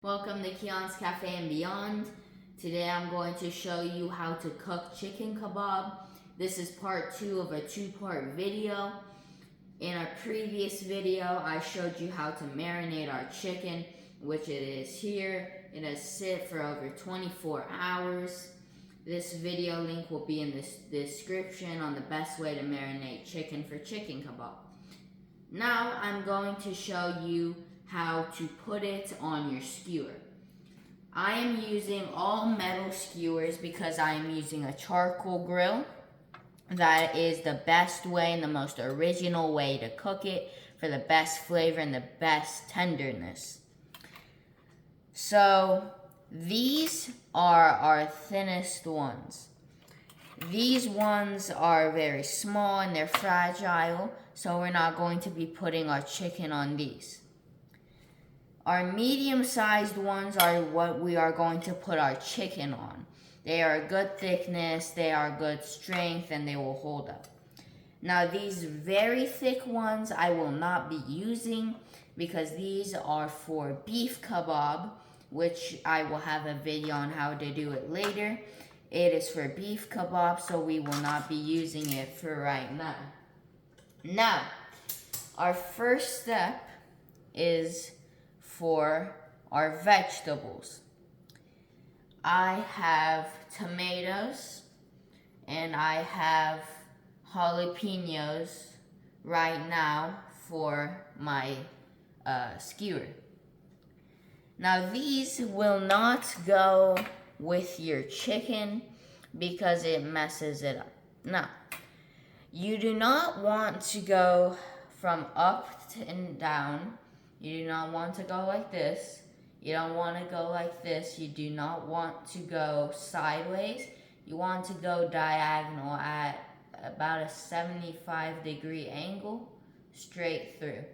Welcome to Keon's Cafe and Beyond. Today I'm going to show you how to cook chicken kebab. This is part 2 of a 2-part video. In a previous video, I showed you how to marinate our chicken, which it is here. It has sit for over 24 hours. This video link will be in the description on the best way to marinate chicken for chicken kebab. Now I'm going to show you how to put it on your skewer. I am using all metal skewers because I am using a charcoal grill. That is the best way and the most original way to cook it for the best flavor and the best tenderness. So these are our thinnest ones. These ones are very small and they're fragile, so we're not going to be putting our chicken on these. Our medium-sized ones are what we are going to put our chicken on. They are good thickness, they are good strength, and they will hold up. Now these very thick ones I will not be using because these are for beef kebab, which I will have a video on how to do it later. It is for beef kebab, so we will not be using it for right now. Now, our first step is for our vegetables. I have tomatoes and I have jalapenos right now for my skewer. Now these will not go with your chicken because it messes it up. Now, you do not want to go from up and down. You do not want to go like this. You don't want to go like this. You do not want to go sideways. You want to go diagonal at about a 75-degree angle straight through.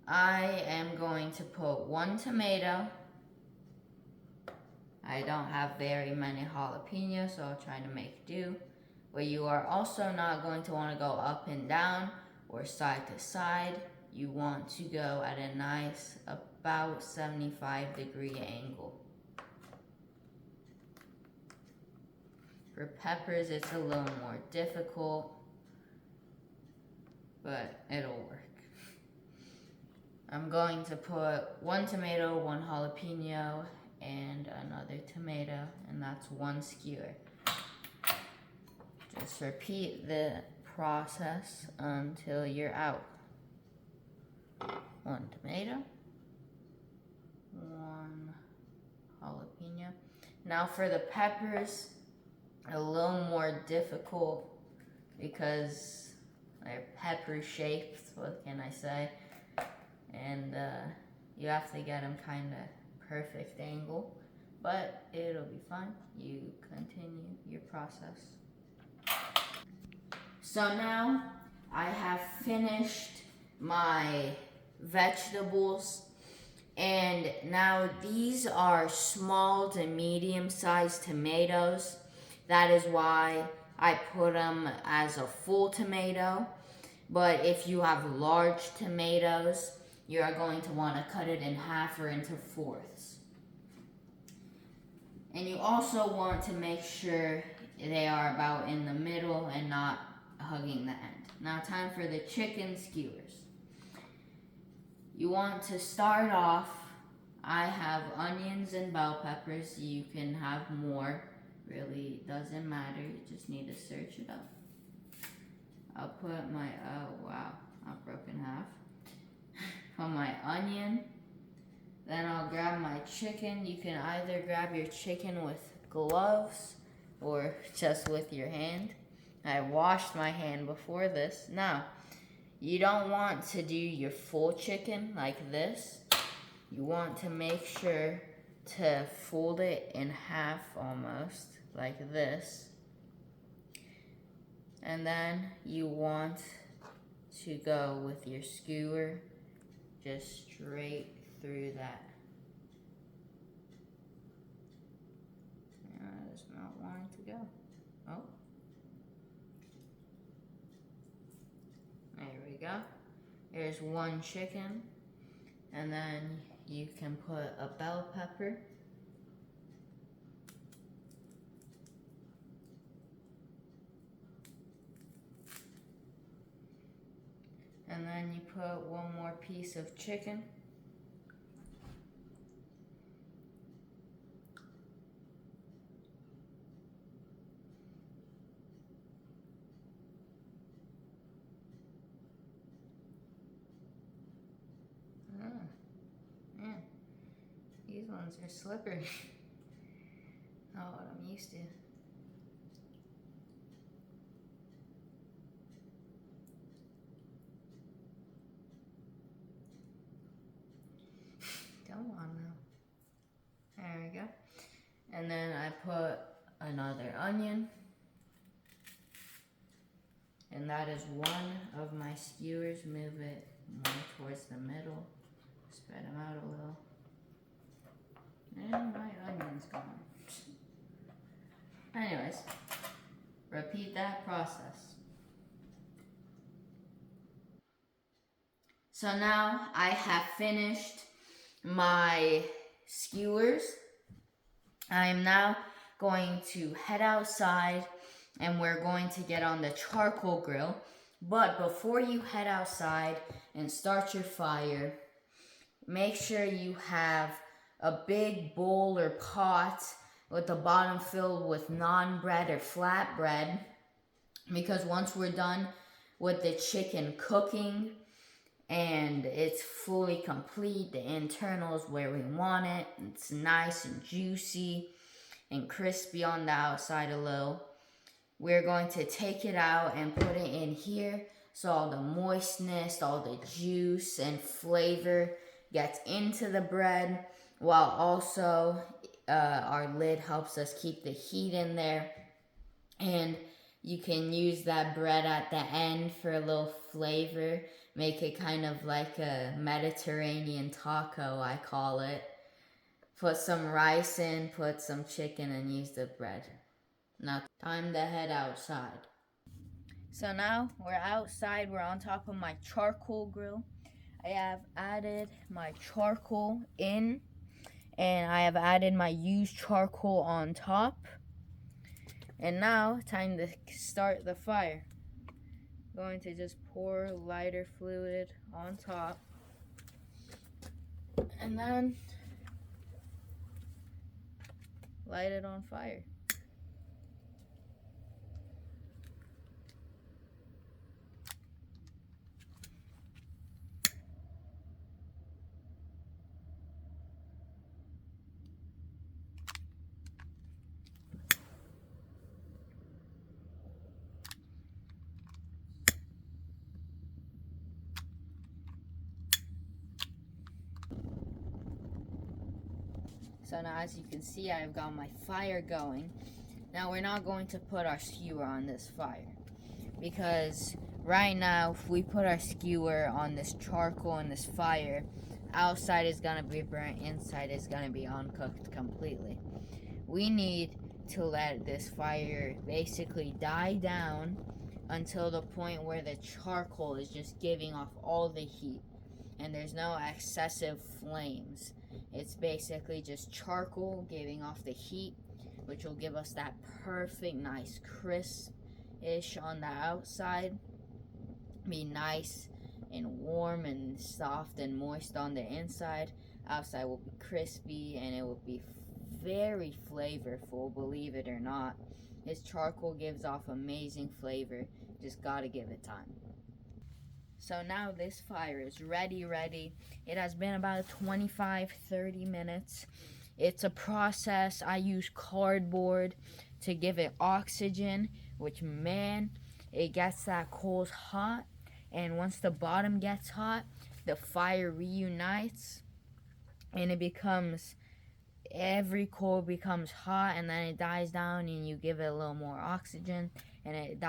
I am going to put 1 tomato. I don't have very many jalapenos, so I'll try to make do. But you are also not going to want to go up and down or side to side. You want to go at a nice, about 75-degree angle. For peppers, it's a little more difficult, but it'll work. I'm going to put 1 tomato, 1 jalapeno, and another tomato, and that's 1 skewer. Just repeat the process until you're out. 1 tomato, 1 jalapeno. Now for the peppers, a little more difficult because they're pepper shaped, what can I say? And you have to get them kind of perfect angle, but it'll be fine. You continue your process. So now I have finished my vegetables, and now these are small to medium-sized tomatoes. That is why I put them as a full tomato. But if you have large tomatoes, you are going to want to cut it in half or into fourths. And you also want to make sure they are about in the middle and not hugging the end. Now time for the chicken skewers. You want to start off, I have onions and bell peppers. You can have more, really doesn't matter. You just need to search it up. I'll put my, oh wow, I've broken half. Put my onion, then I'll grab my chicken. You can either grab your chicken with gloves or just with your hand. I washed my hand before this. Now, you don't want to do your full chicken like this. You want to make sure to fold it in half almost, like this. And then you want to go with your skewer just straight through that. It's not wanting to go. Oh. There we go. There's 1 chicken. And then you can put a bell pepper. And then you put one more piece of chicken. Man, these ones are slippery. Not what I'm used to. Come on now. There we go. And then I put another onion. And that is one of my skewers. Move it more towards the middle. Spread them out a little. And my onion's gone. Anyways, repeat that process. So now I have finished my skewers. I am now going to head outside and we're going to get on the charcoal grill. But before you head outside and start your fire, make sure you have a big bowl or pot with the bottom filled with naan bread or flat bread, because once we're done with the chicken cooking and it's fully complete, the internal is where we want it, it's nice and juicy and crispy on the outside a little, we're going to take it out and put it in here so all the moistness, all the juice and flavor gets into the bread, while also our lid helps us keep the heat in there. And you can use that bread at the end for a little flavor. Make it kind of like a Mediterranean taco, I call it. Put some rice in, put some chicken, and use the bread. Now, time to head outside. So now we're outside. We're on top of my charcoal grill. I have added my charcoal in, and I have added my used charcoal on top. And now, time to start the fire. I'm going to just pour lighter fluid on top. And then light it on fire. So now, as you can see, I've got my fire going. Now we're not going to put our skewer on this fire, because right now if we put our skewer on this charcoal and this fire, outside is going to be burnt, inside is going to be uncooked completely. We need to let this fire basically die down until the point where the charcoal is just giving off all the heat and there's no excessive flames. It's basically just charcoal giving off the heat, which will give us that perfect, nice crisp-ish on the outside. Be nice and warm and soft and moist on the inside. Outside will be crispy and it will be very flavorful, believe it or not. This charcoal gives off amazing flavor. Just gotta give it time. So now this fire is ready. It has been about 25-30 minutes. It's a process. I use cardboard to give it oxygen, which, man, it gets that coals hot. And once the bottom gets hot, the fire reunites and it becomes, every coal becomes hot, and then it dies down and you give it a little more oxygen and it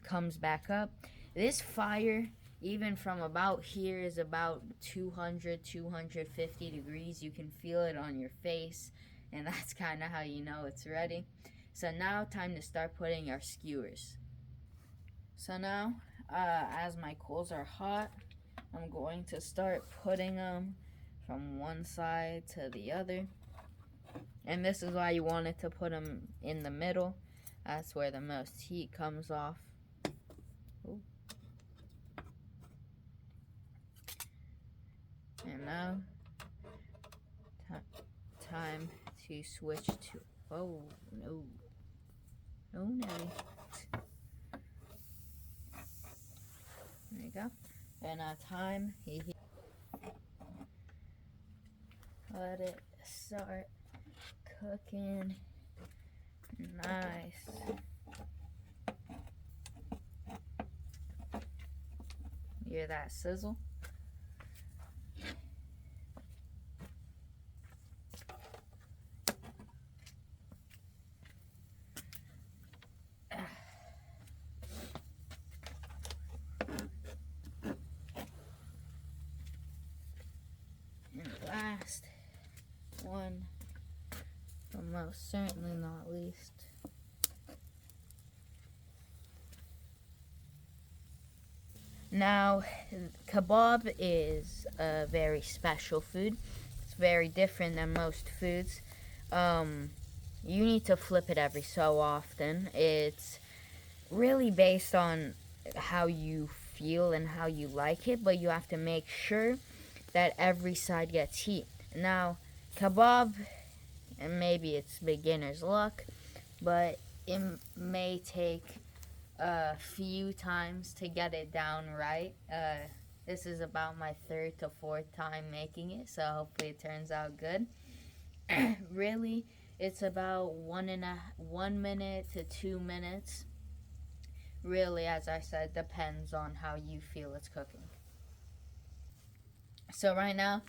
comes back up. This fire, even from about here, is about 200-250 degrees. You can feel it on your face, and that's kind of how you know it's ready. So now, time to start putting our skewers. So now, as my coals are hot, I'm going to start putting them from one side to the other. And this is why you wanted to put them in the middle. That's where the most heat comes off. Ooh. And now, time to switch to, oh, no. No, Nelly. There you go. And time, let it start cooking. Nice. Hear that sizzle? And last one, but most certainly not least, now kebab is a very special food. It's very different than most foods. You need to flip it every so often. It's really based on how you feel and how you like it, but you have to make sure that every side gets heat. Now, kebab, and maybe it's beginner's luck, but it may take a few times to get it down right. This is about my 3rd to 4th time making it, so hopefully it turns out good. Really, it's about 1 minute to 2 minutes. Really, as I said, depends on how you feel it's cooking. So right now,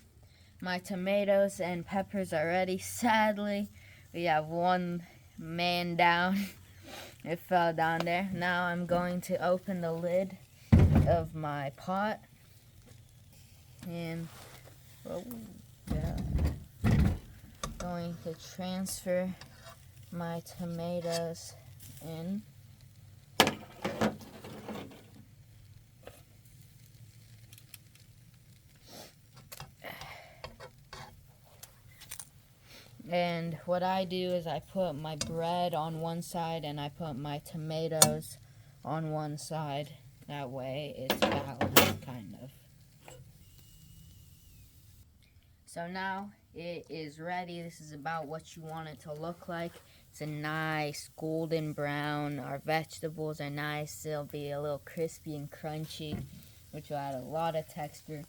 my tomatoes and peppers are ready. Sadly, we have one man down. It fell down there. Now I'm going to open the lid of my pot. And going to transfer my tomatoes in. And what I do is I put my bread on one side and I put my tomatoes on one side. That way it's balanced, kind of. So now it is ready. This is about what you want it to look like. It's a nice golden brown. Our vegetables are nice. They'll be a little crispy and crunchy, which will add a lot of texture.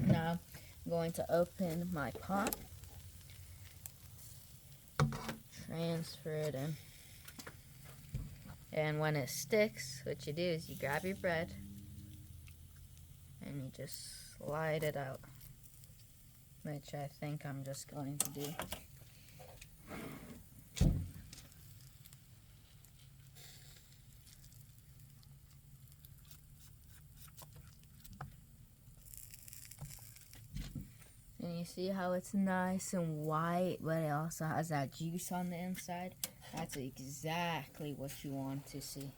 Now I'm going to open my pot. Transfer it in. And when it sticks, what you do is you grab your bread and you just slide it out, which I think I'm just going to do. And you see how it's nice and white, but it also has that juice on the inside? That's exactly what you want to see.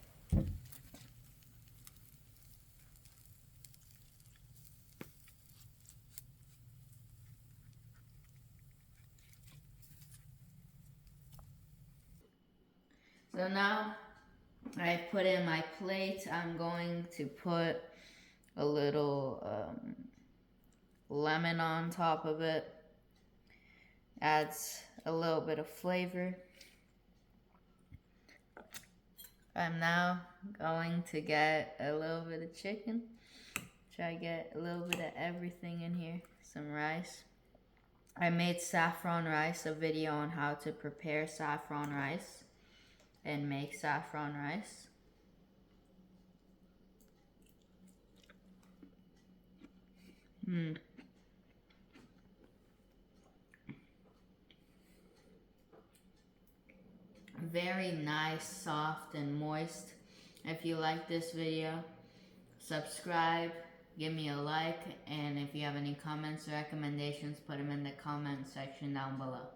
So now I've put in my plate. I'm going to put a little lemon on top of it. Adds a little bit of flavor. I'm now going to get a little bit of chicken. Try to get a little bit of everything in here. Some rice. I made saffron rice, a video on how to prepare saffron rice and make saffron rice. Very nice, soft, and moist. If you like this video, subscribe, give me a like, and if you have any comments or recommendations, put them in the comment section down below.